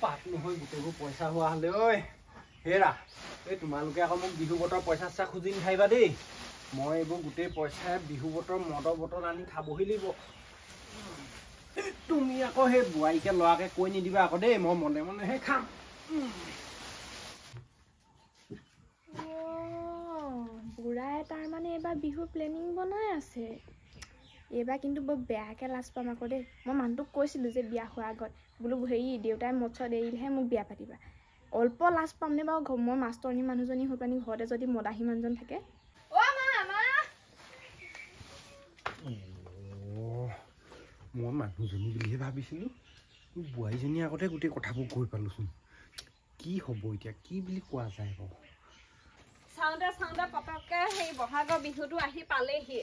পাত নহয় গোটেইবোৰ পইচা হোৱা হলে ঐ হেৰা এই তোমালোকে আকৌ মোক বিহু বতৰ পইচা চা খুজি নাথাকিবা দেই মই এইবোৰ গোটেই পইচাই বিহু বতৰ মদৰ বটল আনি খাবহি লাগিব তুমি আকৌ সেই বোৱাৰীকে লৰাকে কৈ নিদিবা আকৌ দেই মই মনে মনেহে খাম বুঢ়াই তাৰ মানে এইবাৰ বিহু প্লেনিং বনাই আছে এইবাৰ কিন্তু বৰ বেয়াকে লাজ পাম আকৌ দেই মই মানুহটোক কৈছিলোঁ যে বিয়া হোৱাৰ আগত বোলো হেৰি দেউতাই মদ চদ এৰিলেহে মোক বিয়া পাতিবা অল্প লাজ পাম নে বাৰু মই মাষ্টৰনী মানুহজনী হৈ পানি ঘৰতে যদি মদাহী মানুহজন থাকে মই মানুহজনী বুলিহে ভাবিছিলোঁ বোৱাৰীজনী আগতে গোটেই কথাবোৰ কৈ পালোচোন কি হ'ব এতিয়া কি বুলি কোৱা যায় বাৰু চাওঁতে চাওঁতে পটককে সেই বহাগৰ বিহুটো আহি পালেহি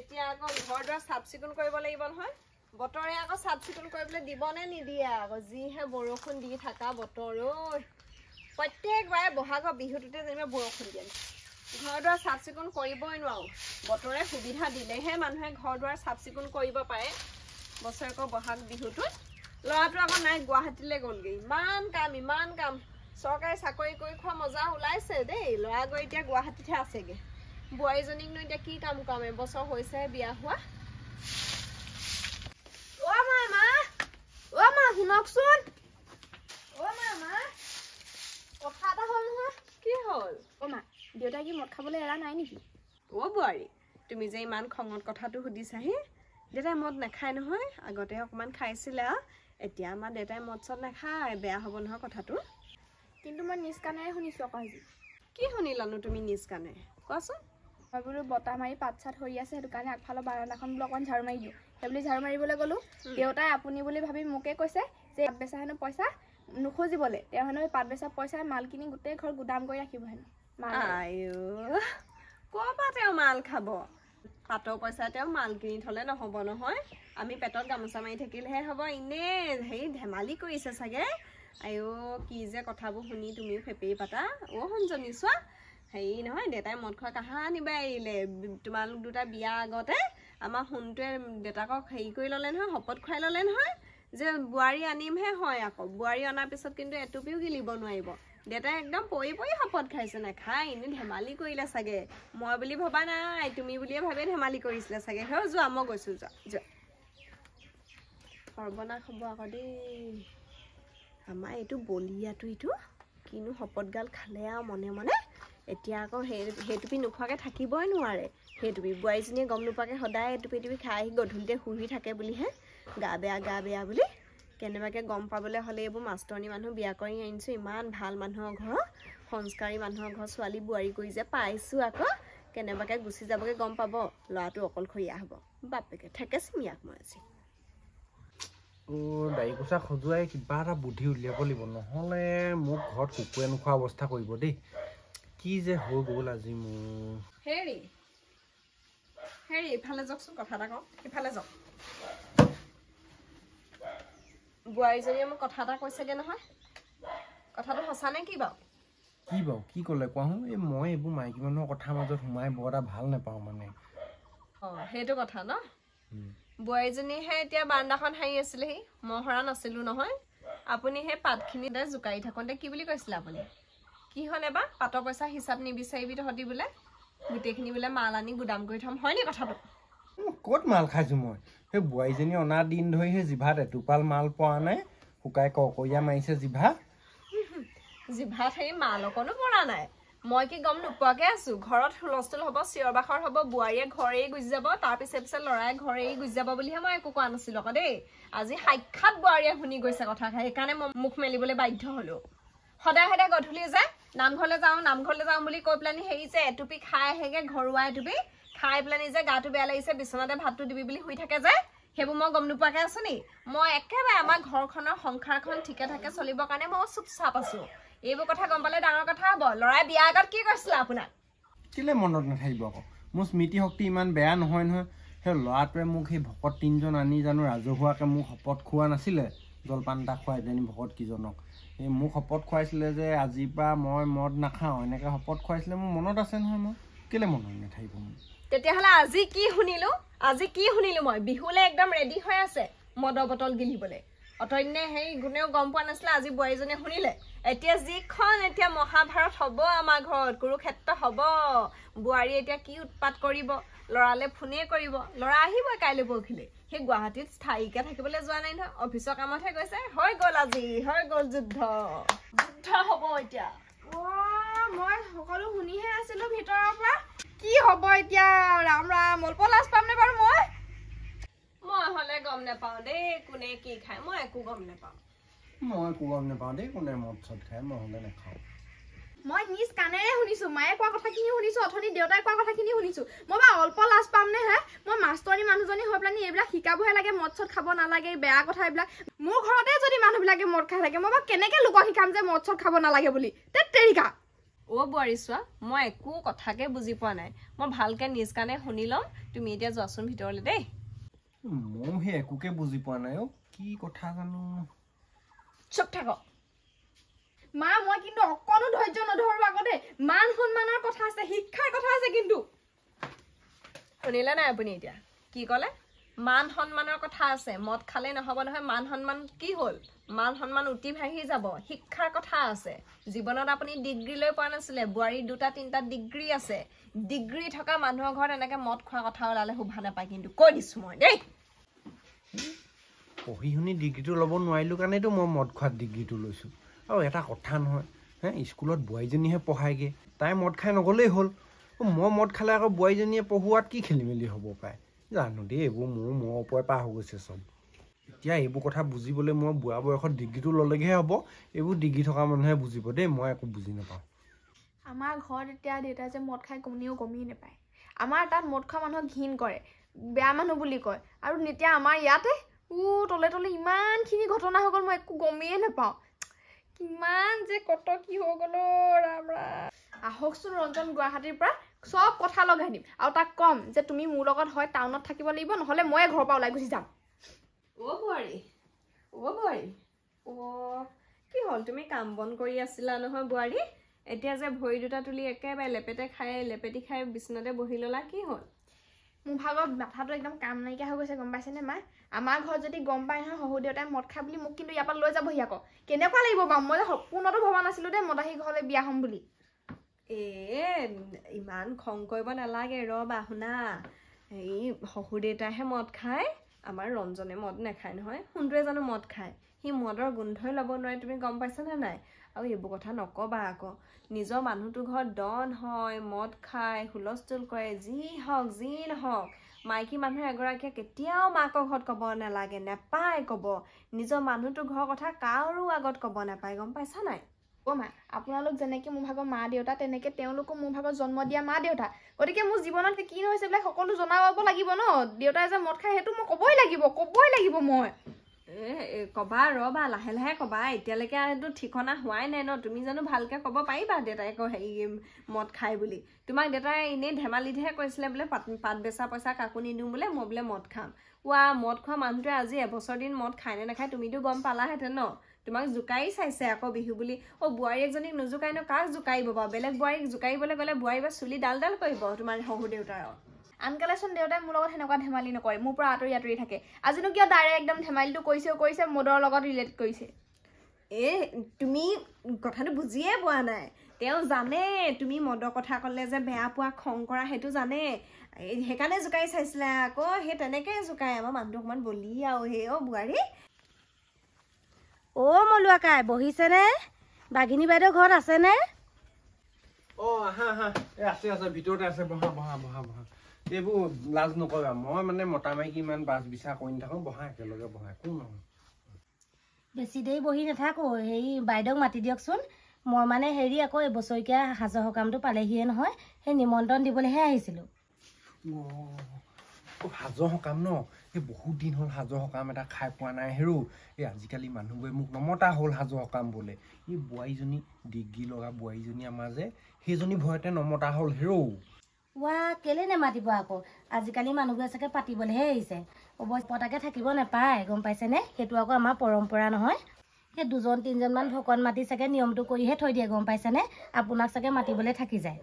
এতিয়া আকৌ ঘৰ দুৱাৰ চাফ চিকুণ কৰিব লাগিব নহয় বতৰে আকৌ চাফ চিকুণ কৰিবলৈ দিবনে নিদিয়ে আকৌ যিহে বৰষুণ দি থকা বতৰ প্ৰত্যেকবাৰে বহাগৰ বিহুটোতে যেনিবা বৰষুণ দিয়ে ঘৰ দুৱাৰ চাফ চিকুণ কৰিবই নোৱাৰো বতৰে সুবিধা দিলেহে মানুহে ঘৰ দুৱাৰ চাফ চিকুণ কৰিব পাৰে বছৰেকৰ বহাগ বিহুটোত ল'ৰাটো আকৌ নাই গুৱাহাটীলৈ গ'লগৈ ইমান কাম চৰকাৰী চাকৰি কৰি খোৱা মজা ওলাইছে দেই ল'ৰা গৈ এতিয়া গুৱাহাটীতহে আছেগৈ বোৱাৰীজনীকনো এতিয়া কি কাম কাম এবছৰ হৈছেহে বিয়া হোৱা শুনকচোন কথা এটা হ'ল নহয় কি হ'ল মা দেউতাই কি মদ খাবলৈ এৰা নাই নেকি বোৱাৰী তুমি যে ইমান খঙত কথাটো সুধিছাহি দেউতাই মদ নাখায় নহয় আগতে অকণমান খাইছিলে এতিয়া আমাৰ দেউতাই মদ চদ নাখায় বেয়া হ'ব নহয় কথাটো কিন্তু মই নিজ কাণেৰে শুনিছোঁ আকৌ আজি কি শুনিলানো তুমি নিজ কাণে কোৱাচোন মই বোলো বতাহ মাৰি পাত চাত সৰি আছে সেইটো কাৰণে আগফালৰ বাৰান্দাখন বোলো অকণমান ঝাৰু মাৰি দিওঁ সেইবুলি ঝাৰু মাৰিবলৈ গ'লোঁ দেউতাই আপুনি বুলি ভাবি মোকে কৈছে যে পাত বেচা হেনো পইচা নুখুজিবলৈ তেওঁ হেনো পাত বেচা পইচাই মাল কিনি গোটেই ঘৰ গুদাম কৰি ৰাখিব হেনো ক'ৰ পৰা তেওঁ মাল খাব পাতৰ পইচা তেওঁ মাল কিনি থ'লে নহ'ব নহয় আমি পেটত গামোচা মাৰি থাকিলেহে হ'ব এনেই হেৰি ধেমালি কৰিছে চাগে কি যে কথাবোৰ শুনি তুমিও ফেপেৰি পাতা শুনজনী চোৱা হেৰি নহয় দেউতাই মদ খোৱা কাহানিবা এৰিলে তোমালোক দুটা বিয়া আগতে আমাৰ সোণটোৱে দেউতাকক হেৰি কৰি ল'লে নহয় শপত খুৱাই ল'লে নহয় যে বোৱাৰী আনিমহে হয় আকৌ বোৱাৰী অনাৰ পিছত কিন্তু এটুপিও গিলিব নোৱাৰিব দেউতাই একদম পৰি শপত খাইছে নাখায় এনেই ধেমালি কৰিলে চাগে মই বুলি ভবা নাই তুমি বুলিয়ে ভাবি ধেমালি কৰিছিলে চাগে যোৱা মই গৈছোঁ যোৱা সৰ্বনাশ হ'ব আকৌ দেই আমাৰ এইটো বলিয়াটো ইটো কিনো শপতগাল খালে আৰু মনে মনে এতিয়া আকৌ সেইটুপি নোখোৱাকৈ থাকিবই নোৱাৰে সেইটুপি বোৱাৰীজনীয়ে গম নোপোৱাকৈ সদায় এটুপি খাই আহি গধূলিতে শুই থাকে বুলিহে গা বেয়া বুলি কেনেবাকৈ গম পাবলৈ হ'লে এইবোৰ মাষ্টৰনী মানুহ বিয়া কৰি আনিছোঁ ইমান ভাল মানুহৰ ঘৰ সংস্কাৰী মানুহৰ ঘৰ ছোৱালী বোৱাৰী কৰি যে পাইছোঁ আকৌ কেনেবাকৈ গুচি যাবগৈ গম পাব ল'ৰাটো অকলশৰীয়া হ'ব বাপেকে ঠেকেচিমিয়াক মই আজি দাড়ি কোচা খজুৱাই কিবা এটা বুদ্ধি উলিয়াব লাগিব নহ'লে মোক ঘৰত কুকুৰে নোখোৱা অৱস্থা কৰিব দেই কি যে হৈ গ'ল আজি মোৰ হেৰি ইফালে যাওকচোন কথা এটা কওঁ ইফালে যাওক বোৱাৰীজনীয়ে মোক কথা এটা কৈছেগৈ নহয় কথাটো সঁচা নে কি বাৰু কি ক'লে কোৱাচোন এই মই এইবোৰ মাইকী মানুহৰ কথাৰ মাজত সোমাই বৰ এটা ভাল নাপাওঁ মানে সেইটো কথা ন বোৱাৰীজনীহে এতিয়া বাৰান্দাখন হাৰি আছিলেহি মই হৰা নাছিলোঁ নহয় আপুনি সেই পাতখিনিতে জোকাৰি থাকোঁতে কি বুলি কৈছিলে আপুনি কি হ'ল এবাৰ পাতৰ পইচা হিচাপ নিবিচাৰিবি তহঁতি বোলে গোটেইখিনি বোলে মাল আনি গুদাম কৰি থ'ম হয়নি কথাটো ক'ত মাল খাইছোঁ মই সেই বোৱাৰীজনী অনা দিন ধৰি সেই জিভাত এটোপাল মাল পোৱা নাই শুকাই ককৰীয়া মাৰিছে জিভাত সেই মাল অকণো পৰা নাই মই কি গম নোপোৱাকৈ আছোঁ ঘৰত হুলস্থুল হ'ব চিঞৰ বাখৰ হ'ব বোৱাৰীয়ে ঘৰ এৰি গুচি যাব তাৰ পিছে ল'ৰাই ঘৰ এৰি গুচি যাব বুলিহে মই একো কোৱা নাছিলোঁ আকৌ দেই আজি সাক্ষাৎ বোৱাৰীয়ে শুনি গৈছে কথা সেইকাৰণে মই মুখ মেলিবলৈ বাধ্য হ'লোঁ সদায় গধূলি যায় নামঘৰলৈ যাওঁ বুলি কৈ পেলানি হেৰি যে এটুপি খাই আহেগৈ ঘৰুৱা এটুপি খাই পেলানি যে গাটো বেয়া লাগিছে বিচনাতে ভাতটো দিবি বুলি শুই থাকে যে সেইবোৰ মই গম নোপোৱাকৈ আছোঁ নি মই একেবাৰে আমাৰ ঘৰখনৰ সংসাৰখন ঠিকে থাকে চলিবৰ কাৰণে মই চুপচাপ আছোঁ এইবোৰ কথা গম পালে ডাঙৰ কথা হ'ব ল'ৰাই বিয়া আগত কি কৈছিলে আপোনাক কেলে মনত নাথাকিব আকৌ মোৰ স্মৃতি শক্তি ইমান বেয়া নহয় সেই ল'ৰাটোৱে মোক সেই ভকত 3জন আনি জানো ৰাজহুৱাকৈ মোক শপত খোৱা নাছিলে জলপান এটা খুৱাই জানি ভকত কেইজনক এই মোক শপত খুৱাইছিলে যে আজিৰ পৰা মই মদ নাখাওঁ এনেকৈ শপত খুৱাইছিলে মোৰ মনত আছে নহয় মই কেলে মনত নাথাকিব মোৰ তেতিয়াহ'লে আজি কি শুনিলোঁ মই বিহুলৈ একদম ৰেডি হৈ আছে মদৰ বটল গিলিবলৈ অতন্যে সেই গুণেও গম পোৱা নাছিলে আজি বোৱাৰীজনীয়ে শুনিলে এতিয়া যিখন এতিয়া মহাভাৰত হ'ব আমাৰ ঘৰত কুৰুক্ষেত্ৰ হ'ব বোৱাৰী এতিয়া কি উৎপাত কৰিব লৰালে ফোনে কৰিব লৰা আহিবই কাইলৈ পৰখিলে সেই গুৱাহাটীত স্থায়ীকে থাকিবলৈ যোৱা নাই নহয় অফিচৰ কামতহে গৈছে হৈ গ'ল আজি হৈ গ'ল যুদ্ধ হ'ব এতিয়া মই সকলো শুনিহে আছিলো ভিতৰৰ পৰা কি হ'ব এতিয়া ৰাম ৰাম অল্প লাজ পামনে বাৰু মই হলে গম নাপাওঁ দেই কোনে কি খায় মই একো গম নাপাওঁ দেই কোনে মদ চদ খায় মই হলে নাখাওঁ মই নিজ কাণেৰে শুনিছো মায়ে কোৱা কথাখিনি শুনিছো অথনি দেউতাই কোৱা কথাখিনি শুনিছো মই বা অল্প লাজ পামনে হে মই মাষ্টৰনী মানুহজনী হৈ পেলাই এইবিলাক শিকাবহে লাগে মদ চদ খাব নালাগে বেয়া কথা এইবিলাক মোৰ ঘৰতে যদি মানুহবিলাকে মদ খাই থাকে মই বা কেনেকে লোকক শিকাম যে মদ চদ খাব নালাগে বুলি তেৰিকা বোৱাৰী চোৱা মই একো কথাকে বুজি পোৱা নাই মই ভালকে নিজ কাণে শুনি ল'ম তুমি এতিয়া যোৱাচোন ভিতৰলৈ দেই মই সেই একোকে বুজি পোৱা নাই কি কথা জানো চুপ থাক মা মই কিন্তু অকণো ধৈৰ্য নধৰো আগতে মান সন্মানৰ কথা আছে শিক্ষাৰ কথা আছে কিন্তু শুনিলে নাই আপুনি এতিয়া কি ক'লে মান সন্মানৰ কথা আছে মদ খালে নহ'ব নহয় মান সন্মান কি হ'ল মান সন্মান উঠি ভাহি যাব শিক্ষাৰ কথা আছে জীৱনত আপুনি ডিগ্ৰী লৈ পোৱা নাছিলে বোৱাৰীৰ 2-3টা ডিগ্ৰী আছে ডিগ্ৰী থকা মানুহৰ ঘৰত এনেকে মদ খোৱা কথা ওলালে শোভা নাপায় কিন্তু কৈ দিছো মই দেই পঢ়ি শুনি ডিগ্ৰীটো ল'ব নোৱাৰিলোঁ কাৰণেতো মই মদ খোৱাত ডিগ্ৰীটো লৈছোঁ আৰু এটা কথা নহয় স্কুলত বোৱাৰীজনীহে পঢ়ায়গৈ তাই মদ খাই নগ'লেই হ'ল মই মদ খালে আকৌ বোৱাৰীজনীয়ে পঢ়োৱাত কি খেলি মেলি হ'ব পাৰে জানো দেই এইবোৰ মোৰ ওপৰে পাৰ হৈ গৈছে চব এতিয়া এইবোৰ কথা বুজিবলৈ মই বুঢ়া বয়সত ডিগ্ৰীটো ল'লেগৈহে হ'ব এইবোৰ ডিগ্ৰী থকা মানুহে বুজিব দেই মই একো বুজি নাপাওঁ আমাৰ ঘৰত এতিয়া দেউতাই যে মদ খাই কোনেও গমেই নাপায় আমাৰ তাত মদ খোৱা মানুহক ঘিণ কৰে বেয়া মানুহ বুলি কয় আৰু এতিয়া আমাৰ ইয়াতে তলে তলে ইমানখিনি ঘটনা হৈ গ'ল মই একো গমেই নাপাওঁ কিমান যে কত কি হৈ গ'ল ৰাম ৰাম আহকচোন ৰঞ্জন গুৱাহাটীৰ পৰা সব কথা লগাই দিম আৰু তাক কম যে তুমি মোৰ লগত হয় টাউনত থাকিব লাগিব নহ'লে মই ঘৰৰ পৰা ওলাই গুচি যাম বোৱাৰী কি হ'ল তুমি কাম বন কৰি আছিলা নহয় বোৱাৰী এতিয়া যে ভৰি দুটা তুলি একেবাৰে লেপেটি খাই বিচনাতে বহি ল'লা কি হ'ল মোৰ ভাগৰ মাথাটো একদম কাম নাইকিয়া হৈ গৈছে গম পাইছেনে মা আমাৰ ঘৰত যদি গম পাই নহয় শহুৰ দেউতাই মদ খাই বুলি মোক কিন্তু ইয়াৰ পৰা লৈ যাবহি আকৌ কেনেকুৱা লাগিব বাৰু মই সপোনতো ভবা নাছিলো দেই মদাহী ঘৰলৈ বিয়া হ'ম বুলি ইমান খং কৰিব নালাগে ৰ'বা শুনা এই শহুৰ দেউতাইহে মদ খায় আমাৰ ৰঞ্জনে মদ নাখায় নহয় সোণটোৱে জানো মদ খায় সি মদৰ গোন্ধই ল'ব নোৱাৰে তুমি গম পাইছানে নাই আৰু এইবোৰ কথা নকবা আকৌ নিজৰ মানুহটোৰ ঘৰত ডন হয় মদ খায় হুলস্থুল কৰে যি নহওক মাইকী মানুহ এগৰাকীয়ে কেতিয়াও মাকৰ ঘৰত ক'ব নালাগে নেপায় ক'ব নিজৰ মানুহটোৰ ঘৰৰ কথা কাৰো আগত ক'ব নাপায় গম পাইছা নাই মা আপোনালোক যেনেকৈ মোৰ ভাগৰ মা দেউতা তেনেকৈ তেওঁলোকো মোৰ ভাগৰ জন্ম দিয়া মা দেউতা গতিকে মোৰ জীৱনত কি নহৈছে বোলে সকলো জনাব লাগিব ন দেউতাই যে মদ খায় সেইটো মই ক'বই লাগিব মই ক'বা ৰ'বা লাহে লাহে ক'বা এতিয়ালৈকে এইটো ঠিকনা হোৱাই নাই ন তুমি জানো ভালকৈ ক'ব পাৰিবা দেউতাই আকৌ হেৰি মদ খায় বুলি তোমাক দেউতাই এনেই ধেমালিতহে কৈছিলে বোলে পাত বেচা পইচা কাকো নিদিওঁ বোলে মই বোলে মদ খাম মদ খোৱা মানুহটোৱে আজি এবছৰ দিন মদ খায় নে নাখায় তুমিতো গম পালাহেঁতেন ন তোমাক জোকাই চাইছে আকৌ বিহু বুলি বোৱাৰী এজনীক নোজোকাই ন কাক জোকাৰিব বাৰু বেলেগ বোৱাৰীক জোকাৰিবলৈ গ'লে বোৱাৰী বা চুলি ডাল কৰিব তোমাৰ শহুৰ দেউতাৰ আনকালেচোন দেউতাই মোৰ লগত সেনেকুৱা ধেমালি নকৰে মোৰ পৰা আঁতৰি থাকে আজিনো কিয় ডাইৰেক্ট একদম ধেমালিটো কৰিছে মদৰ লগত ৰিলেট কৰিছে তুমি কথাটো বুজিয়ে পোৱা নাই তেওঁ জানে তুমি মদৰ কথা ক'লে যে বেয়া পোৱা খং কৰা সেইটো জানে সেইকাৰণে জোকাই চাইছিলে আকৌ সেই তেনেকৈ জোকাই আমাৰ মানুহটো অকণমান বলি আৰু বোৱাৰী মলুৱাকাই বহিছেনে বাঘিনী বাইদেউ ঘৰত আছেনে আছে ভিতৰতে আছে বহা এইবোৰ লাজ নকৰিবা মই মানে মতা মাইকী ইমান বাছ বিচাৰ কৰি নাথাকো বহা একেলগে বহা একো নহয় বেছি দেৰি বহি নাথাকো হেৰি বাইদেউক মাতি দিয়কচোন মই মানে হেৰি আকৌ এবছৰীয়া সাজৰ সকামটো পালেহিয়ে নহয় সেই নিমন্ত্ৰণ দিবলৈহে আহিছিলোঁ সাজৰ সকাম ন এই বহুত দিন হ'ল সাজৰ সকাম এটা খাই পোৱা নাই হেৰো আজিকালি মানুহবোৰে মোক নমতা হ'ল সাজৰ সকাম বোলে এই বোৱাৰীজনী ডিগ্ৰী লগা বোৱাৰীজনী আমাৰ যে সেইজনী ভয়তে নমতা হ'ল হেৰো কেলে নেমাতিব আকৌ আজিকালি মানুহবোৰে চাগে পাতিবলৈহে আহিছে পতাকে থাকিব নাপায় গম পাইছেনে সেইটো আকৌ আমাৰ পৰম্পৰা নহয় সেই 2-3জনমান ভকত মাতি চাগে নিয়মটো কৰিহে থৈ দিয়ে গম পাইছেনে আপোনাক চাগে মাতিবলৈ থাকি যায়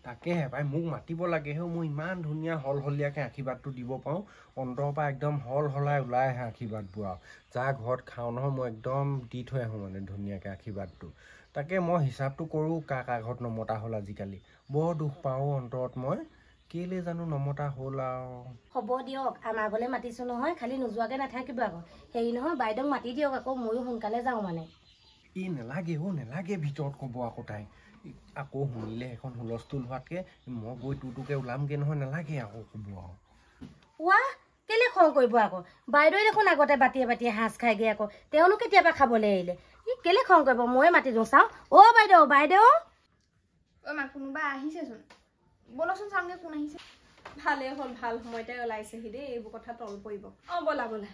তাকেহে পাই মোক মাতিব লাগে হে মই ইমান ধুনীয়া হলহলীয়াকৈ আশীৰ্বাদটো দিব পাৰোঁ অন্তৰৰ পৰা একদম হলহলাই ওলাই আহে আশীৰ্বাদবোৰ আৰু যাৰ ঘৰত খাওঁ নহয় মই একদম দি থৈ আহোঁ মানে ধুনীয়াকৈ আশীৰ্বাদটো তাকে মই হিচাপটো কৰোঁ কাৰ ঘৰত নমতা হ'ল আজিকালি বৰ দুখ পাওঁ অন্তৰত মই কেলে জানো নমতা হ'ল আৰু হ'ব দিয়ক আমাৰ ঘৰলৈ মাতিছোঁ নহয় খালি নোযোৱাকৈ নাথাকিব আকৌ হেৰি নহয় বাইদেউক মাতি দিয়ক আকৌ ময়ো সোনকালে যাওঁ মানে এই নেলাগে নেলাগে ভিতৰত ক'ব আকৌ তাই আকৌ শুনিলে এখন হুলস্থুল হোৱাতকৈ মই গৈ তোকে ওলামগৈ নহয় নেলাগে আকৌ ক'ব আৰু ৱাহ কেলে খং কৰিব আকৌ বাইদেৱে দেখোন আগতে বাটিয়ে বাটিয়ে সাজ খাইগৈ আকৌ তেওঁনো কেতিয়াবা খাবলৈ এৰিলে ই কেলে খং কৰিব ময়ে মাতি দিওঁ চাওঁ অ' বাইদেউ বাইদেউ অ' মা কোনোবা আহিছেচোন ব'লচোন চাওঁগে কোন আহিছে ভালেই হ'ল ভাল সময়তে ওলাইছেহি দেই এইবোৰ কথা তল পৰিব ব'লা ব'লা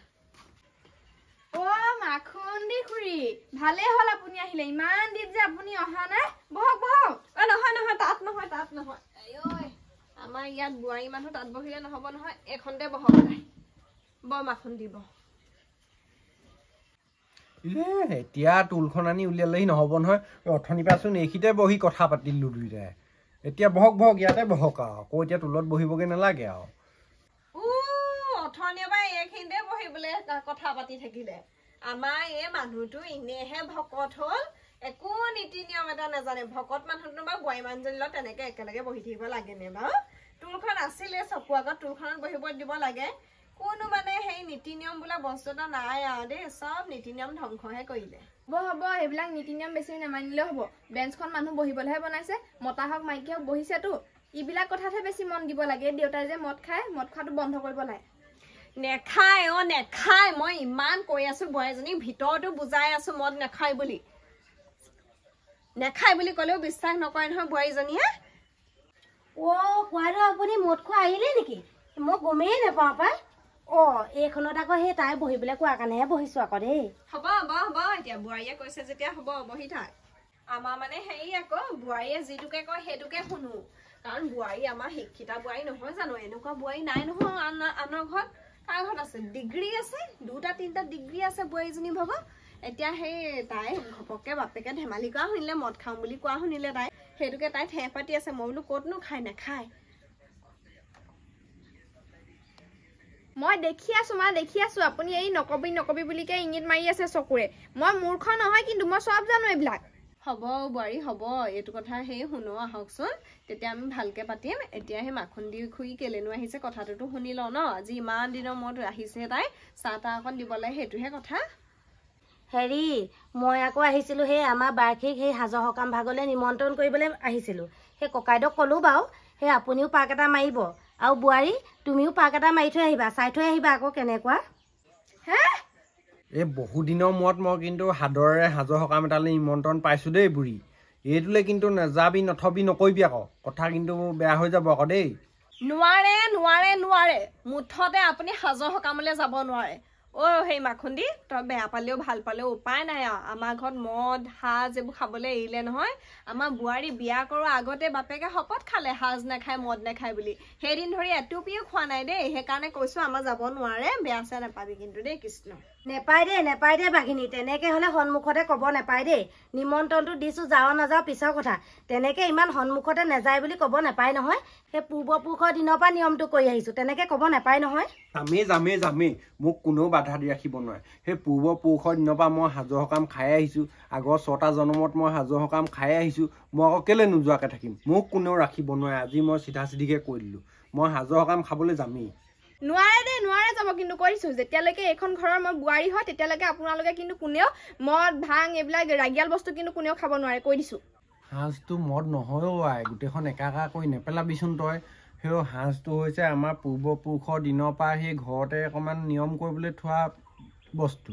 অ' মাখুন্দি খুৰী ভালেই হ'ল আপুনি আহিলে ইমান দিন যে আপুনি অহা নাই বহক বহক নহয় তাত নহয় আমাৰ ইয়াত বোৱাৰী মানুহ তাত বহিলে নহ'ব নহয় এইখনতে বহক তাই বৰ মাখন দিব এতিয়া টুলখন আনি উলিয়ালেহি নহ'ব নহয় অথনিৰ পৰাচোন এইখিতে বহি কথা পাতিলোঁ দুইটাই এতিয়া বহক ইয়াতে বহক আৰু আকৌ এতিয়া টুলত বহিবগৈ নালাগে আৰু অথনিৰ পৰা এইখিনিতে বহিবলৈ কথা পাতি থাকিলে আমাৰ এই মানুহটো এনেহে ভকত হ'ল একো নীতি নিয়ম এটা নাজানে ভকত মানুহটো বা বোৱাৰী মানুহজনীৰ লগত তেনেকে একেলগে বহি থাকিব লাগেনে বাৰু টুলখন আছিলে চকু আগত টুলখনত বহিব দিব লাগে কোনো মানে সেই নীতি নিয়ম বোলা বস্তু এটা নাই আৰু দেই চব নীতি নিয়ম ধ্বংসহে কৰিলে হ'ব সেইবিলাক নীতি নিয়ম বেছি নামানিলেও হ'ব বেঞ্চখন মানুহ বহিবলৈহে বনাইছে মতা হওক মাইকী হওক বহিছেতো এইবিলাক কথাতহে বেছি মন দিব লাগে দেউতাই যে মদ খায় মদ খোৱাটো বন্ধ কৰিব লাগে নেখায় মই ইমান কৈ আছো বোৱাৰীজনীক ভিতৰতো বুজাই আছো মদ নেখায় বুলি ক'লেও বিশ্বাস নকৰে নহয় বোৱাৰীজনীয়ে অ' কোৱাটো আপুনি মদ খোৱা আহিলে নেকি মই গমেই নাপাওঁ পাই অ' এইখনত আকৌ সেই তাই বহিবলৈ কোৱাৰ কাৰণেহে বহিছোঁ আকৌ দেই হ'ব এতিয়া বোৱাৰীয়ে কৈছে যেতিয়া হ'ব বহি থাক আমাৰ মানে হেৰি আকৌ বোৱাৰীয়ে যিটোকে কয় সেইটোকে শুনো কাৰণ বোৱাৰী আমাৰ শিক্ষিতা বোৱাৰী নহয় জানো এনেকুৱা বোৱাৰী নাই নহয় আনৰ ঘৰত কাৰ ঘৰত আছে ডিগ্ৰী আছে 2-3টা ডিগ্ৰী আছে বোৱাৰীজনী ভাব এতিয়া সেই তাই ঘপককে বাপেকে ধেমালি কৰা শুনিলে মদ খাওঁ বুলি কোৱা শুনিলে তাই সেইটোকে তাই ঠেহ পাতি আছে মই বোলো ক'তনো খাই নাখায় মই দেখি আছো আপুনি এই নকবি বুলিকে ইংগিত মাৰি আছে চকুৰে মই মূৰ্খ নহয় কিন্তু মই চব জানো এইবিলাক হ'ব বোৱাৰী হ'ব এইটো কথা সেই শুনো আহকচোন তেতিয়া আমি ভালকে পাতিম এতিয়া সেই মাখুন্দি খুৰী কেলেনো আহিছে কথাটোতো শুনি লওঁ ন আজি ইমান দিনৰ মূৰত আহিছে তাই চাহ তাহ অকণ দিবলৈ সেইটোহে কথা হেৰি মই আকৌ আহিছিলোঁ সেই আমাৰ বাৰ্ষিক সেই সাজৰ সকাম ভাগলৈ নিমন্ত্ৰণ কৰিবলৈ আহিছিলোঁ সেই ককাইদেউক ক'লোঁ বাৰু সেই আপুনিও পাক এটা মাৰিব আৰু বোৱাৰী তুমিও পাক এটা মাৰি থৈ আহিবা চাই থৈ আহিবা আকৌ কেনেকুৱা হে এই বহুদিনৰ মূৰত মই কিন্তু সাদৰেৰে সাজৰ সকাম এটালৈ নিমন্ত্ৰণ পাইছোঁ দেই বুঢ়ী এইটোলৈ কিন্তু নাযাবি নথবি নকৰিবি আকৌ কথা কিন্তু বেয়া হৈ যাব আকৌ দেই নোৱাৰে মুঠতে আপুনি সাজৰ সকামলৈ যাব নোৱাৰে সেই মাখুন্দি তই বেয়া পালেও ভাল পালেও উপায় নাই আৰু আমাৰ ঘৰত মদ সাজ এইবোৰ খাবলৈ এৰিলে নহয় আমাৰ বোৱাৰী বিয়া কৰোঁ আগতে বাপেকে শপত খালে সাজ নাখায় মদ নাখায় বুলি সেইদিন ধৰি এটুপিও খোৱা নাই দেই সেইকাৰণে কৈছোঁ আমাৰ যাব নোৱাৰে বেয়া চেয়া নাপাবি কিন্তু দেই কৃষ্ণ নেপায় দে বাঘিনী তেনেকে হ'লে সন্মুখতে ক'ব নেপায় দেই নিমন্ত্ৰণটো দিছোঁ যাওঁ নাযাওঁ পিছৰ কথা তেনেকে ইমান সন্মুখতে নেযায় বুলি ক'ব নেপায় নহয় সেই পূৰ্বপুৰুষৰ দিনৰ পৰা নিয়মটো কৰি আহিছোঁ তেনেকে ক'ব নেপায় নহয় যামেই মোক কোনেও বাধা দি ৰাখিব নোৱাৰে সেই পূৰ্বপুৰুষৰ দিনৰ পৰা মই সাজৰ সকাম খাই আহিছোঁ আগৰ 6টা জন্মত মই সাজৰ সকাম খাই আহিছোঁ মই আকৌ কেলে নোযোৱাকৈ থাকিম মোক কোনেও ৰাখিব নোৱাৰে আজি মই চিধাকে কৈ দিলোঁ মই সাজৰ সকাম খাবলৈ যামেই নোৱাৰে যাব কিন্তু কৰিছোঁ যেতিয়ালৈকে এইখন ঘৰৰ মই বোৱাৰী হয় তেতিয়ালৈকে আপোনালোকে কিন্তু কোনেও মদ ভাং এইবিলাক ৰাগিয়াল বস্তু কিন্তু কোনেও খাব নোৱাৰে কৈ দিছোঁ সাজটো মদ নহয়ও আই গোটেইখন একাকাৰ কৰি নেপেলাবিচোন তই সেই সাজটো হৈছে আমাৰ পূৰ্বপুৰুষৰ দিনৰ পৰা সেই ঘৰতে অকণমান নিয়ম কৰিবলৈ থোৱা বস্তু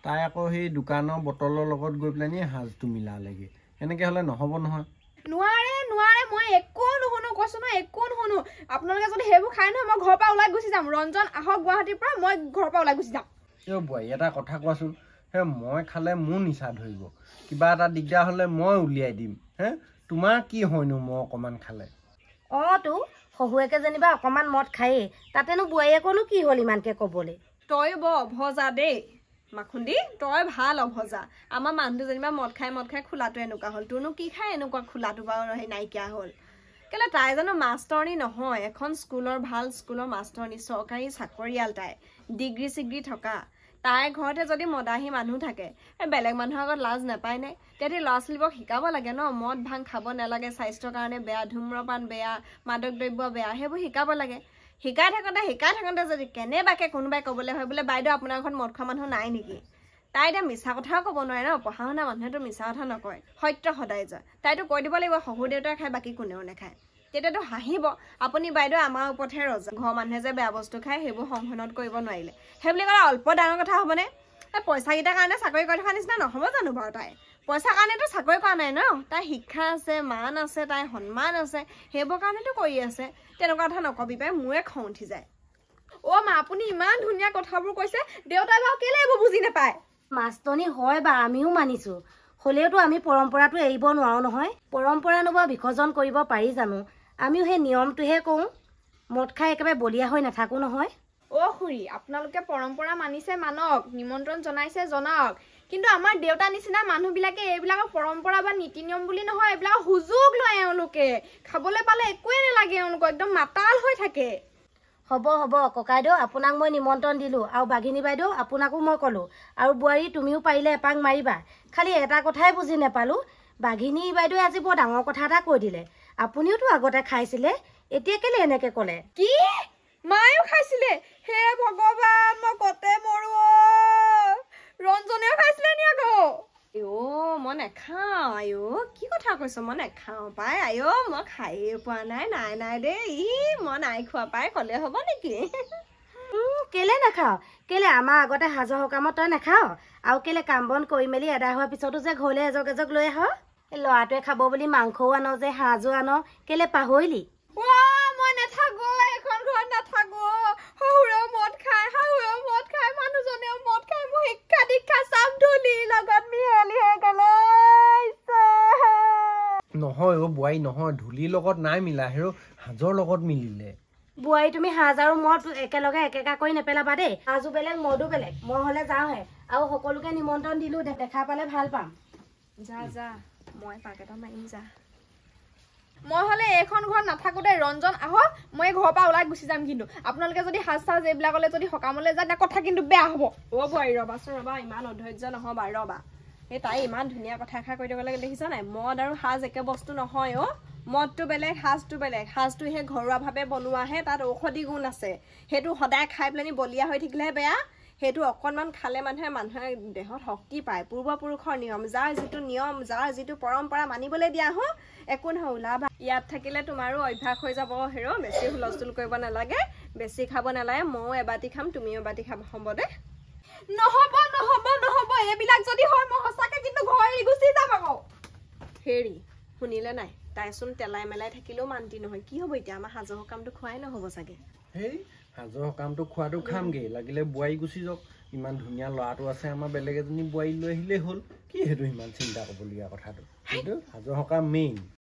তাই আকৌ সেই দোকানৰ বটলৰ লগত গৈ পেলাই নি সাজটো মিলালেগৈ এনেকৈ হ'লে নহ'ব নহয় নোৱাৰে মই একো নুশুনো কৈছোঁ নহয় একো নুশুনো আপোনালোকে যদি সেইবোৰ খাই নহয় মই ঘৰৰ পৰা ওলাই গুচি যাম ৰঞ্জন আহক গুৱাহাটীৰ পৰা মই ঘৰৰ পৰা ওলাই গুচি যাম বোৱাৰী এটা কথা কোৱাচোন সেই মই খালে মোৰ নিচা ধৰিব কিবা এটা দিগদাৰ হ'লে মই উলিয়াই দিম তোমাৰ কি হয়নো মই অকণমান খালে তো শহুৱেকে যেনিবা অকণমান মদ খায়েই তাতেনো বোৱাৰীয়েকনো কি হ'ল ইমানকৈ ক'বলৈ তই বৰ অভজা দেই মাখুন্দি তই ভাল অভজা আমাৰ মানুহটো যেনিবা মদ খাই খোলাটো এনেকুৱা হ'ল তোৰনো কি খাই এনেকুৱা খোলাটো বাৰু সেই নাইকিয়া হ'ল কেলে তাই জানো মাষ্টৰণী নহয়, এখন স্কুলৰ ভাল স্কুলৰ মাষ্টৰণী, চৰকাৰী চাকৰিয়াল, তাই ডিগ্ৰী চিগ্ৰী থকা। তাইৰ ঘৰতে যদি মদাহী মানুহ থাকে, বেলেগ মানুহৰ আগত লাজ নাপায়নে? তেতিয়া ল'ৰা ছোৱালীবোৰক শিকাব লাগে ন, মদ ভাং খাব নালাগে, স্বাস্থ্যৰ কাৰণে বেয়া, ধূম্ৰপান বেয়া, মাদক দ্ৰব্য বেয়া, সেইবোৰ শিকাব লাগে। শিকাই থাকোঁতে যদি কেনেবাকে কোনোবাই ক'বলৈ হয় বোলে বাইদেউ আপোনাৰ ঘৰত মদ খোৱা মানুহ নাই নেকি, তাই এতিয়া মিছা কথাও ক'ব নোৱাৰে ন। পঢ়া শুনা মানুহেতো মিছা কথা নকয়, সত্য সদায় যায়। তাইতো কৈ দিব লাগিব শহুৰ দেউতাই খায় বাকী কোনেও নাখায়, তেতিয়াতো হাঁহিব আপুনি বাইদেউ আমাৰ ওপৰতহে ৰজা, ঘৰৰ মানুহে যে বেয়া বস্তু খায় সেইবোৰ সংশোধন কৰিব নোৱাৰিলে, সেই বুলি ক'লে অল্প ডাঙৰ কথা হ'বনে? এই পইচাকেইটাৰ কাৰণে চাকৰি কৰি থকা নিচিনা নহ'ব জানো বাৰু? তাই পইচাৰ কাৰণেতো চাকৰি কৰা নাই ন, তাই শিক্ষা আছে, মান আছে, তাইৰ সন্মান আছে, সেইবোৰ কাৰণেতো কৰি আছে। তেনেকুৱা কথা নকবি পাই, মোৰে খং উঠি যায়। অ' মা, আপুনি ইমান ধুনীয়া কথাবোৰ কৈছে, দেউতাই বাৰু কেলে এইবোৰ বুজি নাপায়? মাষ্টৰণী হয় বা আমিও মানিছোঁ, হ'লেওতো আমি পৰম্পৰাটো এৰিব নোৱাৰোঁ নহয়। পৰম্পৰানুবোৰ বিসৰ্জন কৰিব পাৰি জানো? আমিও সেই নিয়মটোহে কৰোঁ, মদ খাই একেবাৰে বলিয়া হৈ নাথাকোঁ নহয়। অ' খুৰী, আপোনালোকে পৰম্পৰা মানিছে মানক, নিমন্ত্ৰণ জনাইছে জনাওক, কিন্তু আমাৰ দেউতা নিচিনা মানুহবিলাকে এইবিলাকৰ পৰম্পৰা বা নীতি নিয়ম বুলি নহয়, এইবিলাক সুযোগ লয়। এওঁলোকে খাবলৈ পালে একোৱে নালাগে, এওঁলোকৰ একদম মাতাল হৈ থাকে। হ'ব ককাইদেউ, আপোনাক মই নিমন্ত্ৰণ দিলোঁ, আৰু বাঘিনী বাইদেউ আপোনাকো মই ক'লোঁ, আৰু বোৱাৰী তুমিও পাৰিলে এপাক মাৰিবা। খালি এটা কথাই বুজি নাপালোঁ, বাঘিনী বাইদেৱে আজি বৰ ডাঙৰ কথা এটা কৈ দিলে। আপুনিওতো আগতে খাইছিলে, এতিয়া কেলে এনেকৈ ক'লে? কি মায়েও খাইছিলে? হে ভগৱান, মই কতে মৰো। ৰঞ্জনেও খাইছিলে নি আকৌ? মই নেখাওঁ। কি কথা কৈছ? মই নেখাওঁ পাই। মই খায়ে পোৱা নাই। নাই দেই, মই নাই খোৱা পাই, ক'লে হ'ব নেকি? কেলে নাখাওঁ? কেলে আমাৰ আগতে সাজৰ সকামত তই নাখাওঁ? আৰু কেলে কাম বন কৰি মেলি এদাই হোৱাৰ পিছতো যে ঘৰলৈ এজক লৈ আহ? ল'ৰাটোৱে খাব বুলি মাংসও আনো যে, সাজো আনো, কেলে পাহৰিলি? মই নাথাকো, এখন ঘৰত নাথাকো। শহুৰেও মদ খায়, শাহুৱেও মদ খায়, মানুহজনেও মদ খায়, মোৰ শিক্ষা দীক্ষা চব ধূলিৰ লগত মিহলি হৈ গ'ল। নহয় অ' বোৱাৰী, নহয়, ধূলিৰ লগত নাই মিলা, হেৰ' সাজৰ লগত মিলিলে। বোৱাৰী তুমি সাজ আৰু মদ একেলগে একেকা কৰি নেপেলাবা দেই। সাজো বেলেগ মদো বেলেগ। মই হ'লে যাওঁহে, আৰু সকলোকে নিমন্ত্ৰণ দিলোঁ, দেখা পালে ভাল পাম। যা মই পাক এটা মাৰিম, যা। মই হ'লে এইখন ঘৰত নাথাকো দেই। ৰঞ্জন আহক, মই ঘৰৰ পৰা ওলাই গুচি যাম। কিন্তু আপোনালোকে যদি সাজ চাজ এইবিলাকলৈ যদি সকামলৈ যায়, কথা কিন্তু বেয়া হ'ব। বোৱাৰী ৰ'বা, ইমান অধৈৰ্য নহ'বা, ৰ'বা। এই তাই ইমান ধুনীয়া কথা এষাৰ কৈ দিব লাগে, দেখিছা নাই? মদ আৰু সাজ একে বস্তু নহয় অ'। মদটো বেলেগ, সাজটো বেলেগ। সাজটো সেই ঘৰুৱাভাৱে বনোৱাহে, তাত ঔষধি গুণ আছে। সেইটো সদায় খাই পেলানি বলিয়া হৈ থাকিলেহে বেয়া। সেইটো অকণমান খালে মানুহে দেহত শক্তি পায়। পূৰ্বপুৰুষৰ নিয়ম, যাৰ যিটো নিয়ম, যাৰ যিটো পৰম্পৰা মানিবলৈ দিয়া হওঁ, একো নহয়, ওলাবা। ইয়াত থাকিলে তোমাৰো অভ্যাস হৈ যাব। বেছি হুলস্থুল কৰিব নালাগে, বেছি খাব নালাগে। ময়ো এবাটি খাম, তুমিও এবাটি খাব, হ'ব দে? নহ'ব, এইবিলাক যদি হয় মই সঁচাকে কিন্তু ঘৰ এৰি গুচি যাম আকৌ। হেৰি শুনিলে নাই? তাইচোন তেলাই মেলাই থাকিলেও মান্তি নহয়। কি হ'ব এতিয়া? আমাৰ সাজৰ সকামটো খোৱাই নহ'ব চাগে। সেই সাজৰ সকামটো খোৱাটো খামগৈ, লাগিলে বোৱাৰী গুচি যাওক। ইমান ধুনীয়া ল'ৰাটো আছে আমাৰ, বেলেগ এজনী বোৱাৰী লৈ আহিলেই হ'ল। কি সেইটো ইমান চিন্তা কৰিবলগীয়া কথাটো? কিন্তু সাজৰ সকাম মেইন।